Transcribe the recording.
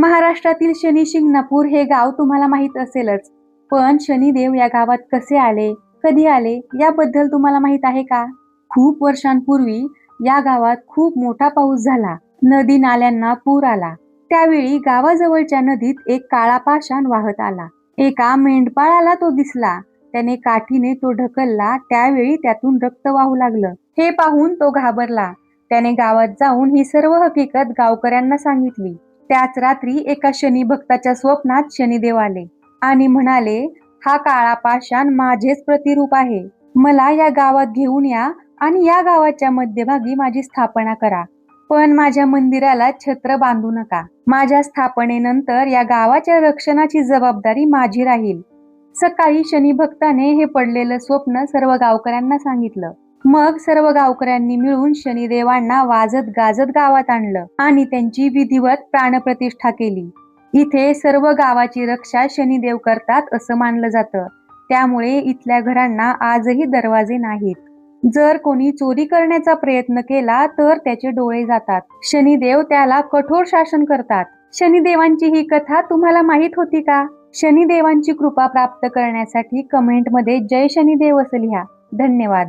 महाराष्ट्रातील शनी शिंगणापूर हे गाव तुम्हाला माहित असेलच, पण शनिदेव या गावात कसे आले, कधी आले याबद्दल तुम्हाला माहित आहे का? खूप वर्षांपूर्वी या गावात खूप मोठा पाऊस झाला. नदी नाल्यांना पूर आला. त्यावेळी गावाजवळच्या नदीत एक काळा पाषाण वाहत आला. एका मेंढपाळाला तो दिसला. त्याने काठीने तो ढकलला. त्यावेळी त्यातून रक्त वाहू लागलं. हे पाहून तो घाबरला. त्याने गावात जाऊन ही सर्व हकीकत गावकऱ्यांना सांगितली. त्याच रात्री एका शनी भक्ताच्या स्वप्नात शनिदेव आले आणि म्हणाले, हा काळा पाषाण माझेच प्रतिरूप आहे. मला या गावात घेऊन या आणि या गावाच्या मध्यभागी माझी स्थापना करा. पण माझ्या मंदिराला छत्र बांधू नका. माझ्या स्थापनेनंतर या गावाच्या रक्षणाची जबाबदारी माझी राहील. सकाळी शनी भक्ताने हे पडलेलं स्वप्न सर्व गावकऱ्यांना सांगितलं. मग सर्व गावकऱ्यांनी मिळून शनिदेवांना वाजत गाजत गावात आणलं आणि त्यांची विधिवत प्राणप्रतिष्ठा केली. इथे सर्व गावाची रक्षा शनिदेव करतात असं मानलं जातं. त्यामुळे इथल्या घरांना आजही दरवाजे नाहीत. जर कोणी चोरी करण्याचा प्रयत्न केला तर त्याचे डोळे जातात. शनिदेव त्याला कठोर शासन करतात. शनिदेवांची ही कथा तुम्हाला माहित होती का? शनिदेवांची कृपा प्राप्त करण्यासाठी कमेंटमध्ये जय शनिदेव असं लिहा. धन्यवाद.